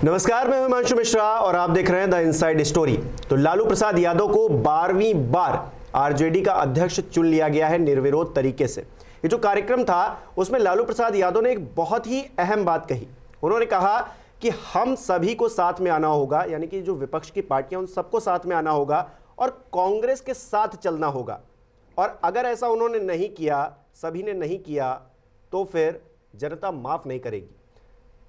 नमस्कार, मैं हिमांशु मिश्रा और आप देख रहे हैं द इनसाइड स्टोरी। तो लालू प्रसाद यादव को 12वीं बार आरजेडी का अध्यक्ष चुन लिया गया है निर्विरोध तरीके से। ये जो कार्यक्रम था उसमें लालू प्रसाद यादव ने एक बहुत ही अहम बात कही। उन्होंने कहा कि हम सभी को साथ में आना होगा, यानी कि जो विपक्ष की पार्टियां उन सबको साथ में आना होगा और कांग्रेस के साथ चलना होगा। और अगर ऐसा उन्होंने नहीं किया, सभी ने नहीं किया, तो फिर जनता माफ नहीं करेगी।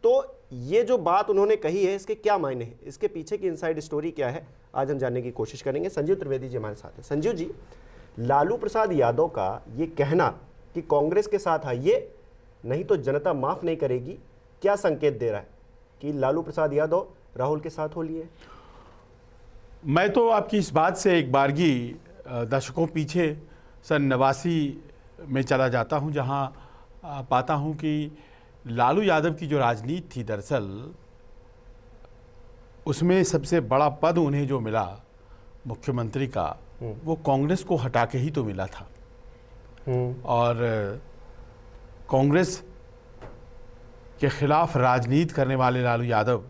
तो ये जो बात उन्होंने कही है, इसके क्या मायने हैं, इसके पीछे की इनसाइड स्टोरी क्या है, आज हम जानने की कोशिश करेंगे। संजीव त्रिवेदी जी हमारे साथ हैं। संजीव जी, लालू प्रसाद यादव का ये कहना कि कांग्रेस के साथ आइए नहीं तो जनता माफ नहीं करेगी, क्या संकेत दे रहा है कि लालू प्रसाद यादव राहुल के साथ हो लिए? मैं तो आपकी इस बात से एक बारगी दशकों पीछे सन 89 में चला जाता हूं, जहां पाता हूं कि लालू यादव की जो राजनीति थी, दरअसल उसमें सबसे बड़ा पद उन्हें जो मिला मुख्यमंत्री का, वो कांग्रेस को हटा के ही तो मिला था। और कांग्रेस के खिलाफ राजनीति करने वाले लालू यादव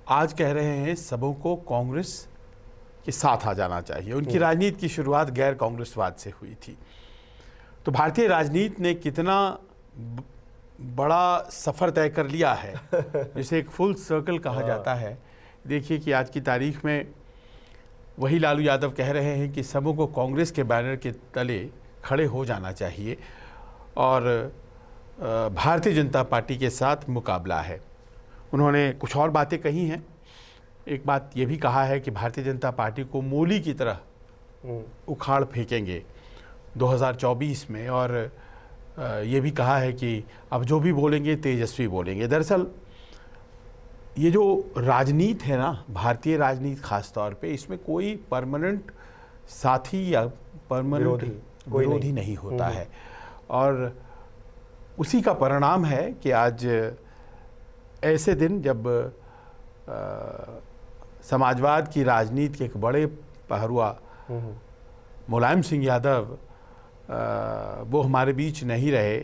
आज कह रहे हैं सबों को कांग्रेस के साथ आ जाना चाहिए। उनकी राजनीति की शुरुआत गैर कांग्रेसवाद से हुई थी। तो भारतीय राजनीति ने कितना बड़ा सफ़र तय कर लिया है, जिसे एक फुल सर्कल कहा जाता है। देखिए कि आज की तारीख में वही लालू यादव कह रहे हैं कि सबों को कांग्रेस के बैनर के तले खड़े हो जाना चाहिए और भारतीय जनता पार्टी के साथ मुकाबला है। उन्होंने कुछ और बातें कही हैं। एक बात ये भी कहा है कि भारतीय जनता पार्टी को मूली की तरह उखाड़ फेंकेंगे 2024 में, और ये भी कहा है कि अब जो भी बोलेंगे तेजस्वी बोलेंगे। दरअसल ये जो राजनीति है ना, भारतीय राजनीति खास तौर पे, इसमें कोई परमानेंट साथी या परमानेंट विरोधी नहीं होता है। और उसी का परिणाम है कि आज ऐसे दिन जब समाजवाद की राजनीति के एक बड़े पहरुआ मुलायम सिंह यादव वो हमारे बीच नहीं रहे,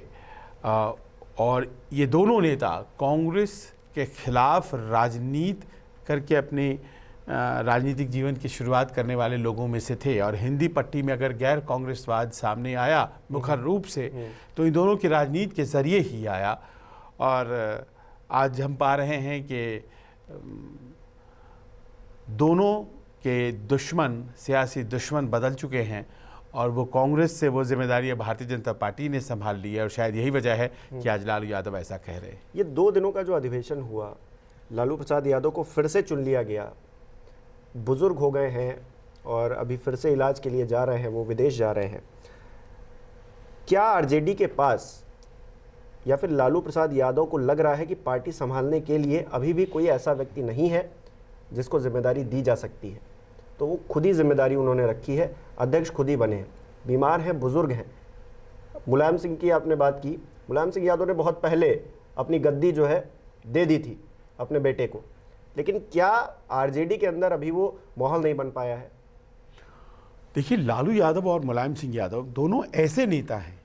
और ये दोनों नेता कांग्रेस के खिलाफ राजनीति करके अपने राजनीतिक जीवन की शुरुआत करने वाले लोगों में से थे। और हिंदी पट्टी में अगर गैर कांग्रेसवाद सामने आया मुखर रूप से, तो इन दोनों की राजनीति के जरिए ही आया। और आज हम पा रहे हैं कि दोनों के दुश्मन, सियासी दुश्मन बदल चुके हैं और वो कांग्रेस से वो जिम्मेदारी भारतीय जनता पार्टी ने संभाल ली है। और शायद यही वजह है कि आज लालू यादव ऐसा कह रहे हैं। ये 2 दिनों का जो अधिवेशन हुआ, लालू प्रसाद यादव को फिर से चुन लिया गया। बुजुर्ग हो गए हैं और अभी फिर से इलाज के लिए जा रहे हैं, वो विदेश जा रहे हैं। क्या आरजेडी के पास या फिर लालू प्रसाद यादव को लग रहा है कि पार्टी संभालने के लिए अभी भी कोई ऐसा व्यक्ति नहीं है जिसको जिम्मेदारी दी जा सकती है? तो वो खुद ही जिम्मेदारी उन्होंने रखी है, अध्यक्ष खुद ही बने हैं, बीमार हैं, बुजुर्ग हैं। मुलायम सिंह की आपने बात की, मुलायम सिंह यादव ने बहुत पहले अपनी गद्दी जो है दे दी थी अपने बेटे को, लेकिन क्या आरजेडी के अंदर अभी वो माहौल नहीं बन पाया है? देखिए, लालू यादव और मुलायम सिंह यादव दोनों ऐसे नेता हैं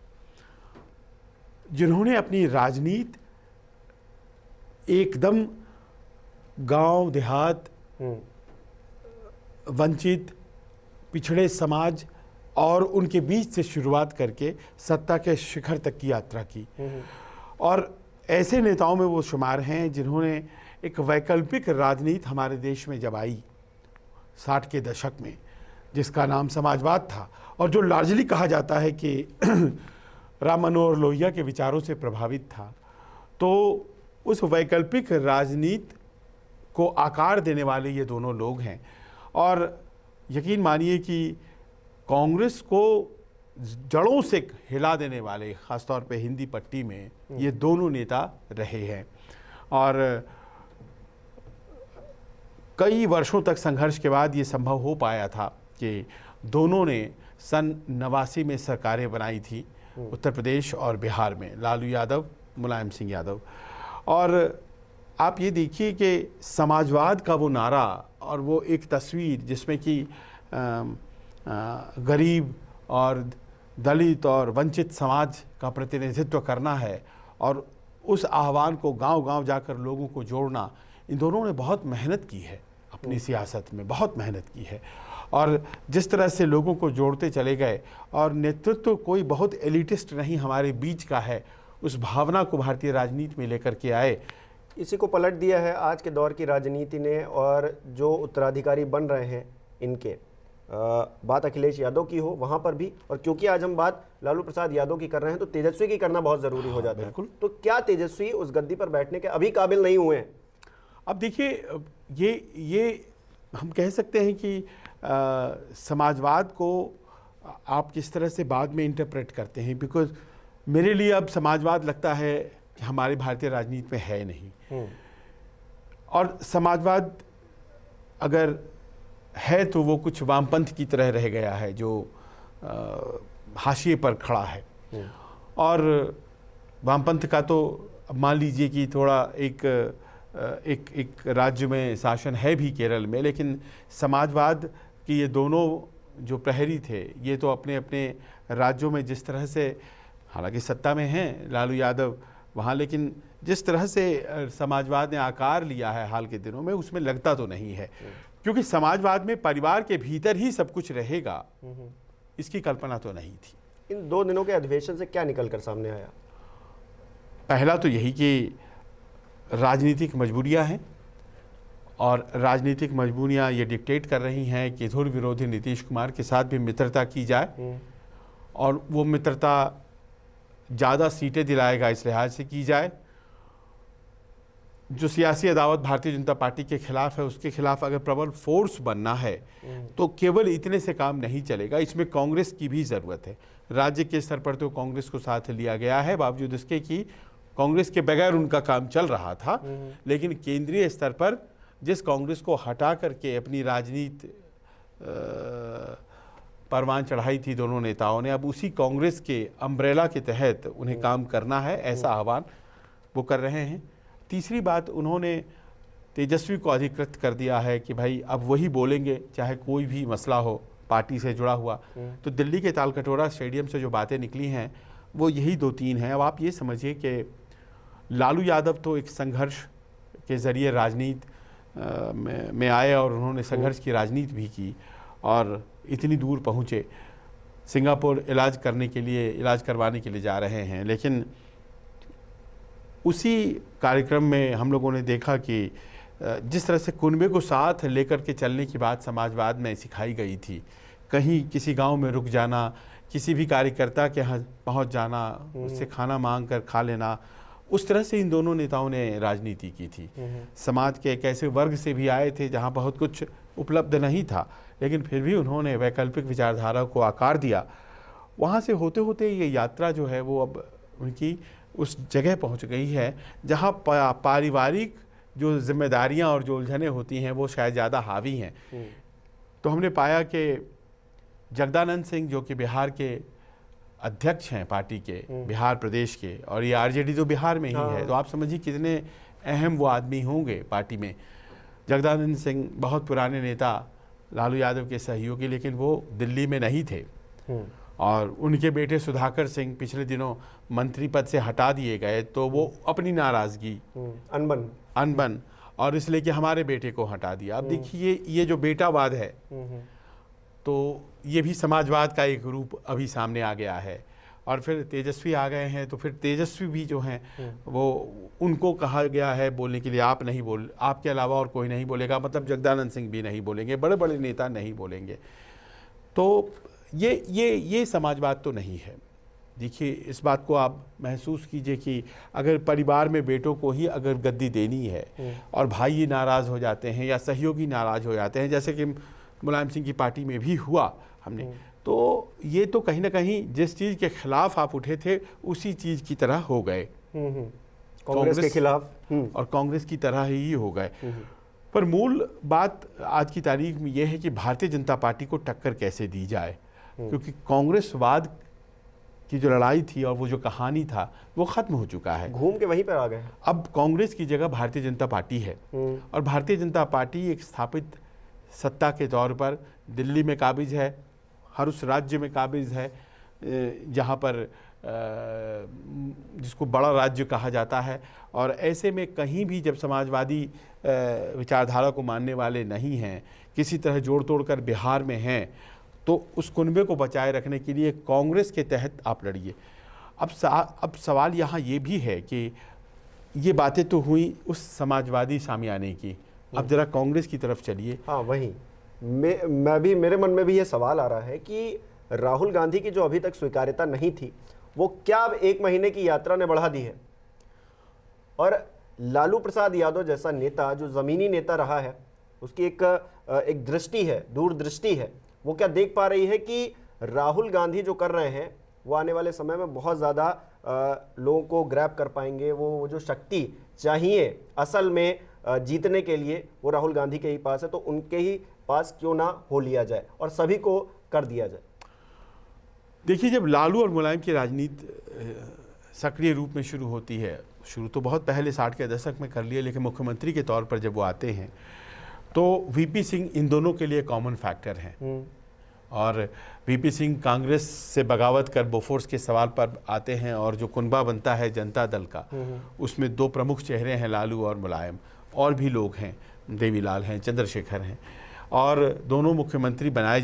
जिन्होंने अपनी राजनीति एकदम गांव देहात, वंचित पिछड़े समाज और उनके बीच से शुरुआत करके सत्ता के शिखर तक की यात्रा की। और ऐसे नेताओं में वो शुमार हैं जिन्होंने एक वैकल्पिक राजनीति हमारे देश में जब आई 60 के दशक में, जिसका नाम समाजवाद था, और जो लार्जली कहा जाता है कि राम मनोहर लोहिया के विचारों से प्रभावित था। तो उस वैकल्पिक राजनीति को आकार देने वाले ये दोनों लोग हैं। और यकीन मानिए कि कांग्रेस को जड़ों से हिला देने वाले, ख़ासतौर पे हिंदी पट्टी में, ये दोनों नेता रहे हैं। और कई वर्षों तक संघर्ष के बाद ये संभव हो पाया था कि दोनों ने सन 89 में सरकारें बनाई थी, उत्तर प्रदेश और बिहार में, लालू यादव, मुलायम सिंह यादव। और आप ये देखिए कि समाजवाद का वो नारा और वो एक तस्वीर जिसमें कि गरीब और दलित और वंचित समाज का प्रतिनिधित्व करना है और उस आह्वान को गांव-गांव जाकर लोगों को जोड़ना, इन दोनों ने बहुत मेहनत की है अपनी सियासत में, बहुत मेहनत की है। और जिस तरह से लोगों को जोड़ते चले गए, और नेतृत्व कोई बहुत एलिटिस्ट नहीं हमारे बीच का है, उस भावना को भारतीय राजनीति में लेकर के आए। इसी को पलट दिया है आज के दौर की राजनीति ने, और जो उत्तराधिकारी बन रहे हैं इनके, बात अखिलेश यादव की हो वहाँ पर भी, और क्योंकि आज हम बात लालू प्रसाद यादव की कर रहे हैं तो तेजस्वी की करना बहुत ज़रूरी हो जाता है। बिल्कुल। तो क्या तेजस्वी उस गद्दी पर बैठने के अभी काबिल नहीं हुए हैं? अब देखिए, ये हम कह सकते हैं कि समाजवाद को आप किस तरह से बाद में इंटरप्रेट करते हैं, बिकॉज मेरे लिए अब समाजवाद लगता है कि हमारे भारतीय राजनीति में है नहीं। और समाजवाद अगर है तो वो कुछ वामपंथ की तरह रह गया है जो हाशिए पर खड़ा है। और वामपंथ का तो मान लीजिए कि थोड़ा एक राज्य में शासन है भी केरल में, लेकिन समाजवाद की ये दोनों जो प्रहरी थे ये तो अपने अपने राज्यों में जिस तरह से, हालांकि सत्ता में हैं लालू यादव वहाँ, लेकिन जिस तरह से समाजवाद ने आकार लिया है हाल के दिनों में, उसमें लगता तो नहीं है। क्योंकि समाजवाद में परिवार के भीतर ही सब कुछ रहेगा, इसकी कल्पना तो नहीं थी। इन 2 दिनों के अधिवेशन से क्या निकल कर सामने आया? पहला तो यही कि राजनीतिक मजबूरियां हैं, और राजनीतिक मजबूरियां ये डिक्टेट कर रही हैं कि धुर विरोधी नीतीश कुमार के साथ भी मित्रता की जाए, और वो मित्रता ज़्यादा सीटें दिलाएगा इस लिहाज से की जाए। जो सियासी अदावत भारतीय जनता पार्टी के खिलाफ है, उसके खिलाफ अगर प्रबल फोर्स बनना है तो केवल इतने से काम नहीं चलेगा, इसमें कांग्रेस की भी ज़रूरत है। राज्य के स्तर पर तो कांग्रेस को साथ लिया गया है, बावजूद इसके कि कांग्रेस के बगैर उनका काम चल रहा था, लेकिन केंद्रीय स्तर पर जिस कांग्रेस को हटा करके अपनी राजनीति परवान चढ़ाई थी दोनों नेताओं ने, अब उसी कांग्रेस के अम्ब्रेला के तहत उन्हें काम करना है, ऐसा आह्वान वो कर रहे हैं। तीसरी बात, उन्होंने तेजस्वी को अधिकृत कर दिया है कि भाई अब वही बोलेंगे चाहे कोई भी मसला हो पार्टी से जुड़ा हुआ। तो दिल्ली के तालकटोरा स्टेडियम से जो बातें निकली हैं वो यही 2-3 हैं। अब आप ये समझिए कि लालू यादव तो एक संघर्ष के ज़रिए राजनीति में आए, और उन्होंने संघर्ष की राजनीति भी की और इतनी दूर पहुँचे। सिंगापुर इलाज करवाने के लिए जा रहे हैं, लेकिन उसी कार्यक्रम में हम लोगों ने देखा कि जिस तरह से कुनबे को साथ लेकर के चलने की बात समाजवाद में सिखाई गई थी, कहीं किसी गांव में रुक जाना, किसी भी कार्यकर्ता के यहाँ पहुँच जाना, उससे खाना मांग कर खा लेना, उस तरह से इन दोनों नेताओं ने राजनीति की थी। समाज के एक ऐसे वर्ग से भी आए थे जहाँ बहुत कुछ उपलब्ध नहीं था, लेकिन फिर भी उन्होंने वैकल्पिक विचारधारा को आकार दिया। वहाँ से होते होते ये यात्रा जो है वो अब उनकी उस जगह पहुँच गई है जहाँ पारिवारिक जो जिम्मेदारियाँ और जो उलझनें होती हैं वो शायद ज़्यादा हावी हैं। तो हमने पाया कि जगदानंद सिंह जो कि बिहार के अध्यक्ष हैं पार्टी के, बिहार प्रदेश के, और ये आरजेडी तो बिहार में ही है, तो आप समझिए कितने अहम वो आदमी होंगे पार्टी में। जगदानंद सिंह बहुत पुराने नेता, लालू यादव के सहयोगी, लेकिन वो दिल्ली में नहीं थे, और उनके बेटे सुधाकर सिंह पिछले दिनों मंत्री पद से हटा दिए गए, तो वो अपनी नाराज़गी अनबन और इसलिए कि हमारे बेटे को हटा दिया। अब देखिए ये जो बेटावाद है, तो ये भी समाजवाद का एक रूप अभी सामने आ गया है। और फिर तेजस्वी आ गए हैं, तो फिर तेजस्वी भी जो हैं वो उनको कहा गया है बोलने के लिए, आप नहीं बोल, आपके अलावा और कोई नहीं बोलेगा, मतलब जगदानंद सिंह भी नहीं बोलेंगे, बड़े बड़े नेता नहीं बोलेंगे। तो ये समाजवाद तो नहीं है। देखिए, इस बात को आप महसूस कीजिए कि अगर परिवार में बेटों को ही अगर गद्दी देनी है और भाई नाराज़ हो जाते हैं या सहयोगी नाराज़ हो जाते हैं, जैसे कि मुलायम सिंह की पार्टी में भी हुआ हमने, तो ये तो कहीं ना कहीं जिस चीज़ के खिलाफ आप उठे थे उसी चीज़ की तरह हो गए, कांग्रेस के खिलाफ और कांग्रेस की तरह ही हो गए। पर मूल बात आज की तारीख में यह है कि भारतीय जनता पार्टी को टक्कर कैसे दी जाए, क्योंकि कांग्रेसवाद की जो लड़ाई थी और वो जो कहानी था वो ख़त्म हो चुका है, घूम के वहीं पर आ गए। अब कांग्रेस की जगह भारतीय जनता पार्टी है, और भारतीय जनता पार्टी एक स्थापित सत्ता के तौर पर दिल्ली में काबिज है, हर उस राज्य में काबिज है जहाँ पर जिसको बड़ा राज्य कहा जाता है, और ऐसे में कहीं भी जब समाजवादी विचारधारा को मानने वाले नहीं हैं, किसी तरह जोड़ तोड़ कर बिहार में हैं, तो उस कुनबे को बचाए रखने के लिए कांग्रेस के तहत आप लड़िए। अब सवाल यहाँ ये भी है कि ये बातें तो हुई उस समाजवादी सामियाने की, अब जरा कांग्रेस की तरफ चलिए। हाँ, वही मेरे मन में भी ये सवाल आ रहा है कि राहुल गांधी की जो अभी तक स्वीकार्यता नहीं थी, वो क्या अब 1 महीने की यात्रा ने बढ़ा दी है? और लालू प्रसाद यादव जैसा नेता जो जमीनी नेता रहा है, उसकी एक दृष्टि है, दूरदृष्टि है, वो क्या देख पा रही है कि राहुल गांधी जो कर रहे हैं वो आने वाले समय में बहुत ज़्यादा लोगों को ग्रैब कर पाएंगे? वो जो शक्ति चाहिए असल में जीतने के लिए वो राहुल गांधी के ही पास है, तो उनके ही पास क्यों ना हो लिया जाए और सभी को कर दिया जाए। देखिए, जब लालू और मुलायम की राजनीति सक्रिय रूप में शुरू होती है, शुरू तो बहुत पहले 60 के दशक में कर लिया, लेकिन मुख्यमंत्री के तौर पर जब वो आते हैं तो वीपी सिंह इन दोनों के लिए कॉमन फैक्टर हैं। और वीपी सिंह कांग्रेस से बगावत कर बोफोर्स के सवाल पर आते हैं, और जो कुनबा बनता है जनता दल का, उसमें 2 प्रमुख चेहरे हैं, लालू और मुलायम। और भी लोग हैं, देवीलाल हैं, चंद्रशेखर हैं, और दोनों मुख्यमंत्री बनाए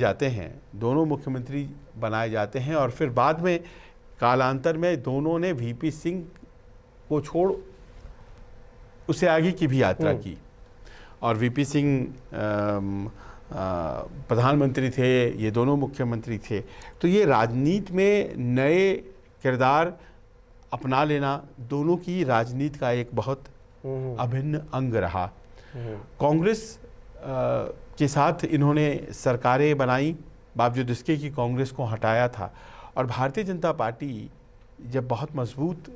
जाते हैं। और फिर बाद में कालांतर में दोनों ने वीपी सिंह को छोड़ उससे आगे की भी यात्रा की, और वीपी सिंह प्रधानमंत्री थे, ये दोनों मुख्यमंत्री थे। तो ये राजनीति में नए किरदार अपना लेना दोनों की राजनीति का एक बहुत अभिन्न अंग रहा। कांग्रेस के साथ इन्होंने सरकारें बनाई, बावजूद इसके कि कांग्रेस को हटाया था। और भारतीय जनता पार्टी जब बहुत मजबूत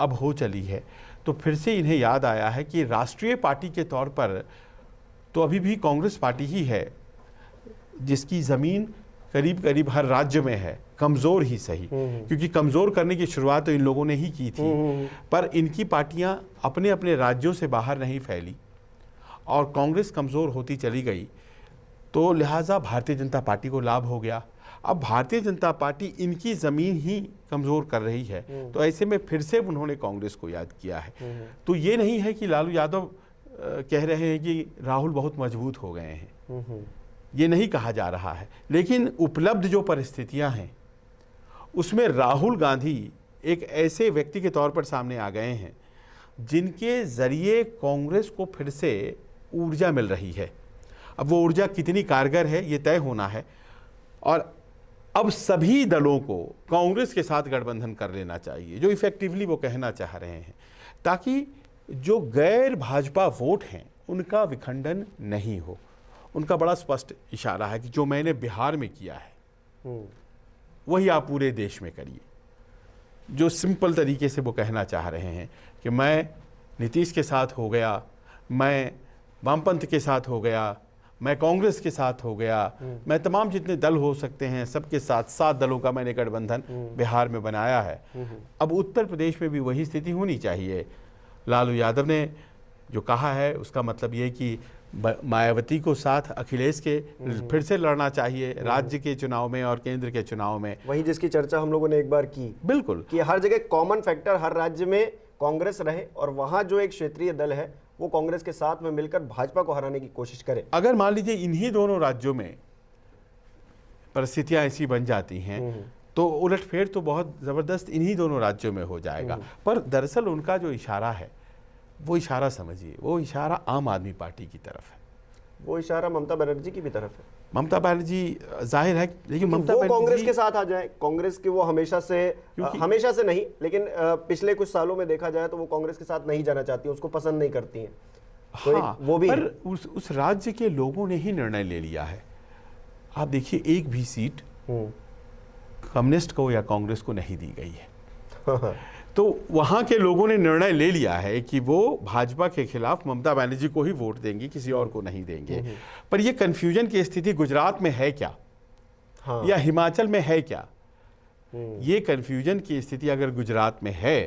अब हो चली है, तो फिर से इन्हें याद आया है कि राष्ट्रीय पार्टी के तौर पर तो अभी भी कांग्रेस पार्टी ही है, जिसकी ज़मीन करीब करीब हर राज्य में है, कमज़ोर ही सही, क्योंकि कमज़ोर करने की शुरुआत तो इन लोगों ने ही की थी। पर इनकी पार्टियां अपने अपने राज्यों से बाहर नहीं फैली और कांग्रेस कमज़ोर होती चली गई, तो लिहाजा भारतीय जनता पार्टी को लाभ हो गया। अब भारतीय जनता पार्टी इनकी ज़मीन ही कमज़ोर कर रही है, तो ऐसे में फिर से उन्होंने कांग्रेस को याद किया है। तो ये नहीं है कि लालू यादव कह रहे हैं कि राहुल बहुत मजबूत हो गए हैं, ये नहीं कहा जा रहा है। लेकिन उपलब्ध जो परिस्थितियां हैं उसमें राहुल गांधी एक ऐसे व्यक्ति के तौर पर सामने आ गए हैं जिनके ज़रिए कांग्रेस को फिर से ऊर्जा मिल रही है। अब वो ऊर्जा कितनी कारगर है ये तय होना है, और अब सभी दलों को कांग्रेस के साथ गठबंधन कर लेना चाहिए, जो इफेक्टिवली वो कहना चाह रहे हैं, ताकि जो गैर भाजपा वोट हैं उनका विखंडन नहीं हो। उनका बड़ा स्पष्ट इशारा है कि जो मैंने बिहार में किया है वही आप पूरे देश में करिए। जो सिंपल तरीके से वो कहना चाह रहे हैं कि मैं नीतीश के साथ हो गया, मैं वामपंथ के साथ हो गया, मैं कांग्रेस के साथ हो गया, मैं तमाम जितने दल हो सकते हैं सबके साथ 7 दलों का मैंने गठबंधन बिहार में बनाया है। अब उत्तर प्रदेश में भी वही स्थिति होनी चाहिए। लालू यादव ने जो कहा है उसका मतलब ये कि मायावती को साथ अखिलेश के फिर से लड़ना चाहिए राज्य के चुनाव में और केंद्र के चुनाव में, वही जिसकी चर्चा हम लोगों ने एक बार की। बिल्कुल, कि हर जगह कॉमन फैक्टर हर राज्य में कांग्रेस रहे और वहां जो एक क्षेत्रीय दल है वो कांग्रेस के साथ में मिलकर भाजपा को हराने की कोशिश करे। अगर मान लीजिए इन्हीं दोनों राज्यों में परिस्थितियां ऐसी बन जाती हैं तो उलटफेर तो बहुत ज़बरदस्त इन्हीं दोनों राज्यों में हो जाएगा। पर दरअसल उनका जो इशारा है वो इशारा समझिए, वो इशारा आम आदमी पार्टी की तरफ है, वो इशारा ममता बनर्जी की भी तरफ है। ममता बनर्जी जाहिर है, लेकिन ममता वो कांग्रेस के साथ आ जाए, कांग्रेस की वो हमेशा से नहीं, लेकिन पिछले कुछ सालों में देखा जाए तो वो कांग्रेस के साथ नहीं जाना चाहती, उसको पसंद नहीं करती हैं। तो हाँ, वो भी पर उस राज्य के लोगों ने ही निर्णय ले लिया है। आप देखिए, एक भी सीट कम्युनिस्ट को या कांग्रेस को नहीं दी गई है। तो वहाँ के लोगों ने निर्णय ले लिया है कि वो भाजपा के खिलाफ ममता बनर्जी को ही वोट देंगे, किसी और को नहीं देंगे। पर ये कन्फ्यूजन की स्थिति गुजरात में है क्या? हाँ। या हिमाचल में है क्या? ये कन्फ्यूजन की स्थिति अगर गुजरात में है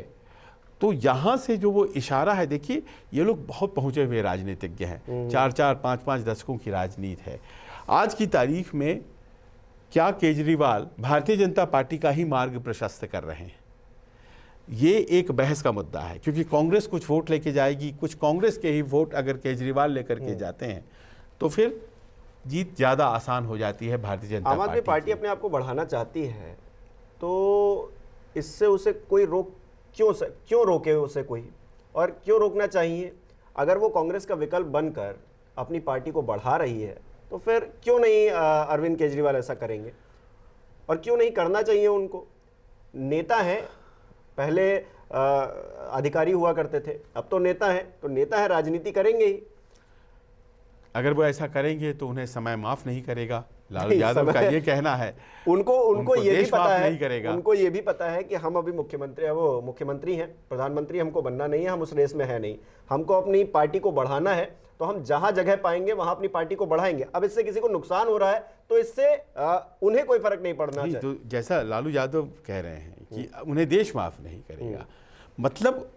तो यहाँ से जो वो इशारा है, देखिए ये लोग बहुत पहुँचे हुए राजनीतिज्ञ हैं, 4-4, 5-5 दशकों की राजनीति है। आज की तारीख में क्या केजरीवाल भारतीय जनता पार्टी का ही मार्ग प्रशस्त कर रहे हैं? ये एक बहस का मुद्दा है, क्योंकि कांग्रेस कुछ वोट लेके जाएगी, कुछ कांग्रेस के ही वोट अगर केजरीवाल लेकर के जाते हैं तो फिर जीत ज़्यादा आसान हो जाती है भारतीय जनता आम आदमी पार्टी की। अपने आप को बढ़ाना चाहती है, तो इससे उसे कोई क्यों रोके उसे कोई, और क्यों रोकना चाहिए? अगर वो कांग्रेस का विकल्प बनकर अपनी पार्टी को बढ़ा रही है तो फिर क्यों नहीं अरविंद केजरीवाल ऐसा करेंगे, और क्यों नहीं करना चाहिए उनको? नेता हैं, पहले अधिकारी हुआ करते थे, अब तो नेता हैं, तो नेता है, राजनीति करेंगे ही। अगर वो ऐसा करेंगे तो उन्हें समय माफ नहीं करेगा, लालू नहीं, यादव का समय- ये कहना है। उनको ये भी देश पता माफ है, नहीं करेगा। उनको ये भी पता है कि हम अभी मुख्यमंत्री हैं, प्रधानमंत्री हमको बनना नहीं है, हम उस रेस में है नहीं, हमको अपनी पार्टी को बढ़ाना है, तो हम जहां जगह पाएंगे वहां अपनी पार्टी को बढ़ाएंगे। अब इससे किसी को नुकसान हो रहा है तो इससे उन्हें कोई फर्क नहीं पड़ना नहीं, चाहिए। तो जैसा लालू यादव कह रहे हैं कि उन्हें देश माफ नहीं करेगा, मतलब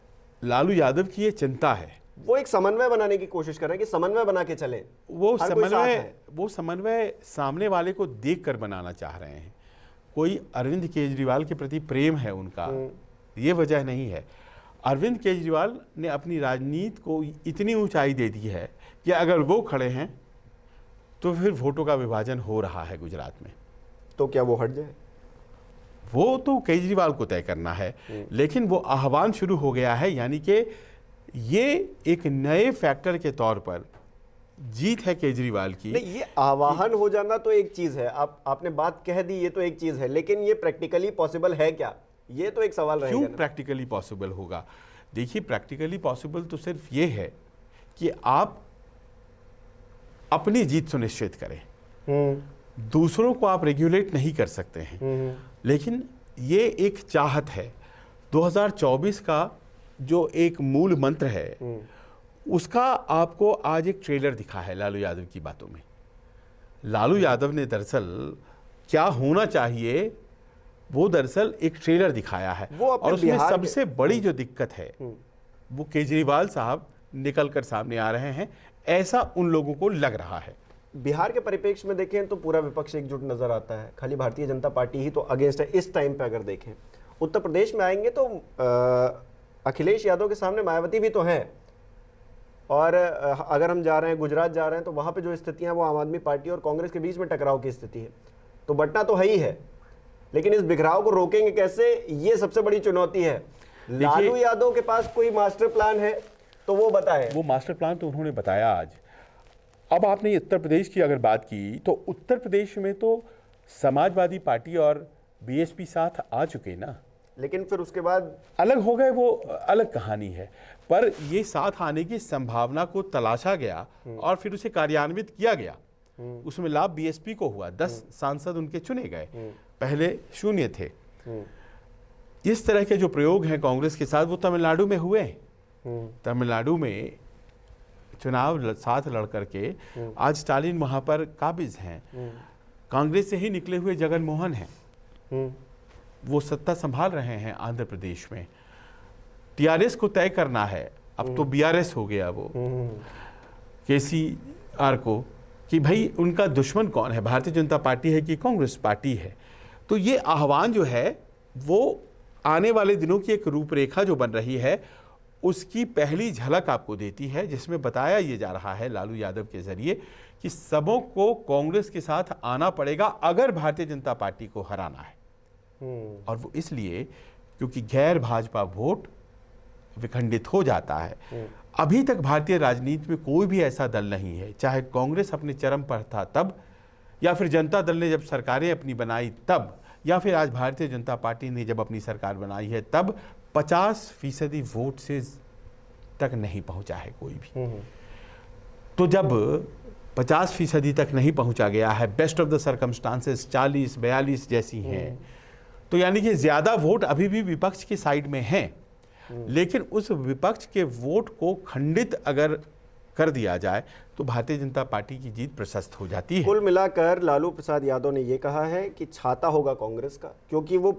लालू यादव की ये चिंता है। वो एक समन्वय बनाने की कोशिश कर रहे हैं कि समन्वय बना के चले, वो समन्वय सामने वाले को देखकर बनाना चाह रहे हैं। कोई अरविंद केजरीवाल के प्रति प्रेम है उनका, ये वजह नहीं है। अरविंद केजरीवाल ने अपनी राजनीति को इतनी ऊंचाई दे दी है कि अगर वो खड़े हैं तो फिर वोटों का विभाजन हो रहा है गुजरात में। तो क्या वो हट जाए? वो तो केजरीवाल को तय करना है, लेकिन वो आह्वान शुरू हो गया है, यानी कि ये एक नए फैक्टर के तौर पर जीत है केजरीवाल की। नहीं, ये आवाहन हो जाना तो एक चीज है, आपने बात कह दी, ये तो एक चीज है, लेकिन ये प्रैक्टिकली पॉसिबल है क्या, ये तो एक सवाल रहेगा क्यों ना। प्रैक्टिकली पॉसिबल होगा? देखिए, प्रैक्टिकली पॉसिबल तो सिर्फ ये है कि आप अपनी जीत सुनिश्चित करें। दूसरों को आप रेगुलेट नहीं कर सकते हैं, लेकिन ये एक चाहत है। 2024 का जो एक मूल मंत्र है उसका आपको आज एक ट्रेलर दिखा है लालू यादव की बातों में। लालू यादव ने दरअसल क्या होना चाहिए वो दरअसल एक ट्रेलर दिखाया है, वो अपने और उसमें बिहार सबसे बड़ी जो दिक्कत है वो केजरीवाल साहब निकल कर सामने आ रहे हैं, ऐसा उन लोगों को लग रहा है। बिहार के परिप्रेक्ष्य में देखें तो पूरा विपक्ष एकजुट नजर आता है, खाली भारतीय जनता पार्टी ही तो अगेंस्ट है इस टाइम पे। अगर देखें उत्तर प्रदेश में आएंगे तो अखिलेश यादव के सामने मायावती भी तो हैं, और अगर हम जा रहे हैं गुजरात जा रहे हैं तो वहां पे जो स्थितियां वो आम आदमी पार्टी और कांग्रेस के बीच में टकराव की स्थिति है, तो बंटना तो है ही है, लेकिन इस बिखराव को रोकेंगे कैसे, ये सबसे बड़ी चुनौती है। लालू यादव के पास कोई मास्टर प्लान है तो वो बताए। वो मास्टर प्लान तो उन्होंने बताया आज। अब आपने उत्तर प्रदेश की अगर बात की तो उत्तर प्रदेश में तो समाजवादी पार्टी और बीएसपी साथ आ चुके ना, लेकिन फिर उसके बाद अलग हो गए, वो अलग कहानी है। पर ये साथ आने की संभावना को तलाशा गया और फिर उसे कार्यान्वित किया गया। उसमें लाभ बीएसपी को हुआ, 10 सांसद उनके चुने गए, पहले 0 थे। इस तरह के जो प्रयोग हैं कांग्रेस के साथ वो तमिलनाडु में हुए। तमिलनाडु में चुनाव साथ लड़ करके आज स्टालिन वहां पर काबिज हैं। कांग्रेस से ही निकले हुए जगन मोहन हैं, वो सत्ता संभाल रहे हैं आंध्र प्रदेश में। टीआरएस को तय करना है, अब तो बीआरएस हो गया वो केसीआर को, कि भाई उनका दुश्मन कौन है, भारतीय जनता पार्टी है कि कांग्रेस पार्टी है। तो ये आह्वान जो है वो आने वाले दिनों की एक रूपरेखा जो बन रही है उसकी पहली झलक आपको देती है, जिसमें बताया ये जा रहा है लालू यादव के जरिए कि सबों को कांग्रेस के साथ आना पड़ेगा अगर भारतीय जनता पार्टी को हराना है। और वो इसलिए क्योंकि गैर भाजपा वोट विखंडित हो जाता है। अभी तक भारतीय राजनीति में कोई भी ऐसा दल नहीं है, चाहे कांग्रेस अपने चरम पर था तब, या फिर जनता दल ने जब सरकारें अपनी बनाई तब, या फिर आज भारतीय जनता पार्टी ने जब अपनी सरकार बनाई है तब 50% वोट से तक नहीं पहुंचा है कोई भी। तो जब 50% तक नहीं पहुंचा गया है, बेस्ट ऑफ द सर्कमस्टांसेस 40-42 जैसी हैं, तो यानी कि ज्यादा वोट अभी भी विपक्ष की साइड में हैं। लेकिन उस विपक्ष के वोट को खंडित अगर कर दिया जाए तो भारतीय जनता पार्टी की जीत प्रशस्त हो जाती है। कुल मिलाकर लालू प्रसाद यादव ने ये कहा है कि छाता होगा कांग्रेस का, क्योंकि वो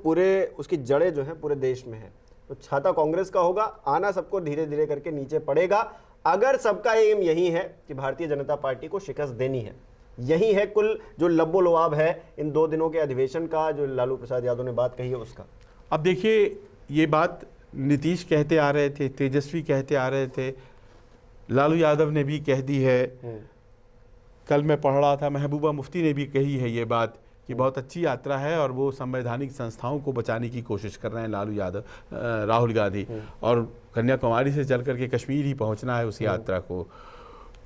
उसकी जड़ें जो हैं पूरे देश में हैं, तो छाता कांग्रेस का होगा, आना सबको धीरे धीरे करके नीचे पड़ेगा। अगर सबका एम यही है कि भारतीय जनता पार्टी को शिकस्त देनी है, यही है कुल जो लब्बो लुआब है इन 2 दिनों के अधिवेशन का, जो लालू प्रसाद यादव ने बात कही है उसका। अब देखिए, ये बात नीतीश कहते आ रहे थे, तेजस्वी कहते आ रहे थे, लालू यादव ने भी कह दी है। कल मैं पढ़ रहा था, महबूबा मुफ्ती ने भी कही है ये बात कि बहुत अच्छी यात्रा है और वो संवैधानिक संस्थाओं को बचाने की कोशिश कर रहे हैं राहुल गांधी, और कन्याकुमारी से चल करके कश्मीर ही पहुंचना है उस यात्रा को।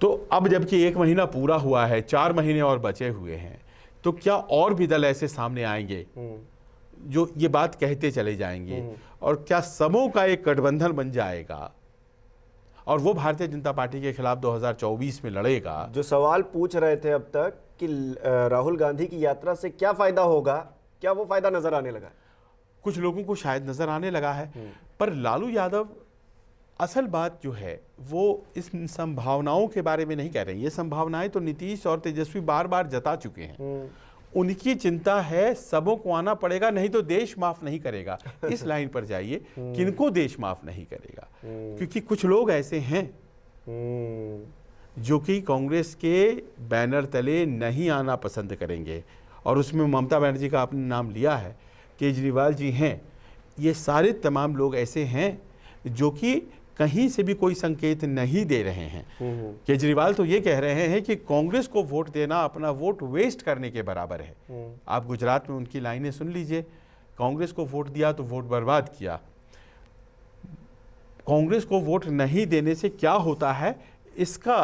तो अब जबकि 1 महीना पूरा हुआ है, 4 महीने और बचे हुए हैं, तो क्या और भी दल ऐसे सामने आएंगे जो ये बात कहते चले जाएंगे, और क्या समों का एक गठबंधन बन जाएगा और वो भारतीय जनता पार्टी के खिलाफ 2024 में लड़ेगा? जो सवाल पूछ रहे थे अब तक कि राहुल गांधी की यात्रा से क्या फायदा होगा, क्या वो फायदा नजर आने लगा? कुछ लोगों को शायद नजर आने लगा है, पर लालू यादव असल बात जो है वो इस संभावनाओं के बारे में नहीं कह रहे हैं। ये संभावनाएं तो नीतीश और तेजस्वी बार बार जता चुके हैं। उनकी चिंता है सबों को आना पड़ेगा, नहीं तो देश माफ नहीं करेगा। इस लाइन पर जाइए, किनको देश माफ नहीं करेगा? क्योंकि कुछ लोग ऐसे हैं जो कि कांग्रेस के बैनर तले नहीं आना पसंद करेंगे, और उसमें ममता बनर्जी का आपने नाम लिया है, केजरीवाल जी हैं। ये सारे तमाम लोग ऐसे हैं जो कि कहीं से भी कोई संकेत नहीं दे रहे हैं। केजरीवाल तो ये कह रहे हैं कि कांग्रेस को वोट देना अपना वोट वेस्ट करने के बराबर है। आप गुजरात में उनकी लाइनें सुन लीजिए, कांग्रेस को वोट दिया तो वोट बर्बाद किया। कांग्रेस को वोट नहीं देने से क्या होता है, इसका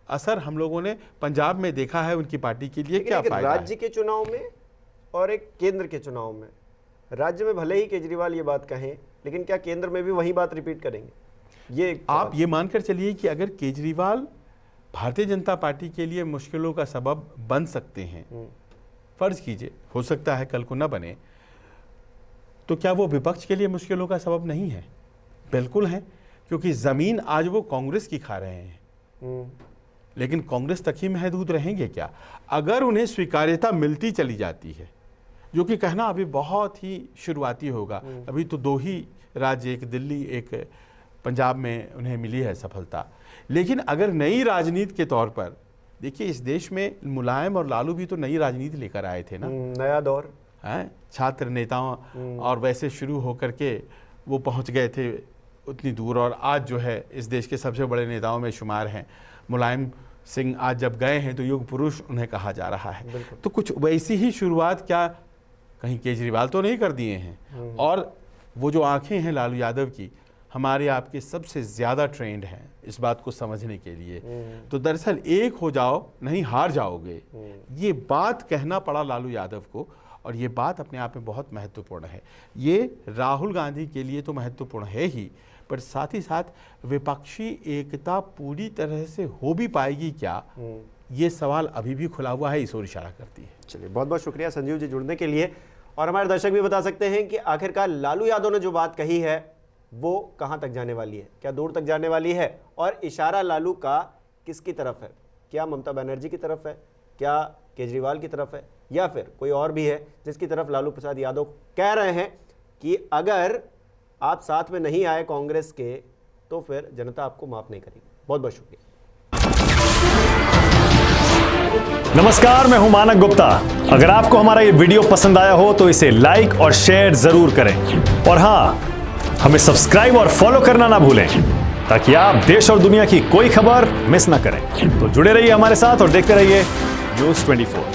असर हम लोगों ने पंजाब में देखा है। उनकी पार्टी के लिए क्या फायदा है? राज्य के चुनाव में और एक केंद्र के चुनाव में, राज्य में भले ही केजरीवाल ये बात कहें, लेकिन क्या केंद्र में भी वही बात रिपीट करेंगे? ये आप ये मानकर चलिए कि अगर केजरीवाल भारतीय जनता पार्टी के लिए मुश्किलों का सबब बन सकते हैं, फर्ज कीजिए हो सकता है कल को न बने, तो क्या वो विपक्ष के लिए मुश्किलों का सबब नहीं है? बिल्कुल है, क्योंकि जमीन आज वो कांग्रेस की खा रहे हैं। लेकिन कांग्रेस तक ही महदूद रहेंगे क्या? अगर उन्हें स्वीकार्यता मिलती चली जाती है, जो कि कहना अभी बहुत ही शुरुआती होगा, अभी तो 2 ही राज्य, एक दिल्ली एक पंजाब में उन्हें मिली है सफलता, लेकिन अगर नई राजनीति के तौर पर देखिए, इस देश में मुलायम और लालू भी तो नई राजनीति लेकर आए थे ना, नया दौर है, छात्र नेताओं और वैसे शुरू होकर के वो पहुंच गए थे उतनी दूर, और आज जो है इस देश के सबसे बड़े नेताओं में शुमार हैं। मुलायम सिंह आज जब गए हैं तो युग पुरुष उन्हें कहा जा रहा है। तो कुछ वैसी ही शुरुआत क्या कहीं केजरीवाल तो नहीं कर दिए हैं? और वो जो आंखें हैं लालू यादव की, हमारे आपके सबसे ज़्यादा ट्रेंड हैं इस बात को समझने के लिए। तो दरअसल एक हो जाओ, नहीं हार जाओगे, ये बात कहना पड़ा लालू यादव को, और ये बात अपने आप में बहुत महत्वपूर्ण है। ये राहुल गांधी के लिए तो महत्वपूर्ण है ही, पर साथ ही साथ विपक्षी एकता पूरी तरह से हो भी पाएगी क्या, ये सवाल अभी भी खुला हुआ है, इस ओर इशारा करती है। चलिए, बहुत बहुत शुक्रिया संजीव जी जुड़ने के लिए। और हमारे दर्शक भी बता सकते हैं कि आखिरकार लालू यादव ने जो बात कही है वो कहां तक जाने वाली है, क्या दूर तक जाने वाली है, और इशारा लालू का किसकी तरफ है? क्या ममता बनर्जी की तरफ है, क्या केजरीवाल की तरफ है, या फिर कोई और भी है जिसकी तरफ लालू प्रसाद यादव कह रहे हैं कि अगर आप साथ में नहीं आए कांग्रेस के तो फिर जनता आपको माफ नहीं करेगी? बहुत बहुत शुक्रिया। नमस्कार, मैं हूं मानक गुप्ता। अगर आपको हमारा ये वीडियो पसंद आया हो तो इसे लाइक और शेयर जरूर करें, और हां, हमें सब्सक्राइब और फॉलो करना ना भूलें, ताकि आप देश और दुनिया की कोई खबर मिस ना करें। तो जुड़े रहिए हमारे साथ और देखते रहिए न्यूज़ 24।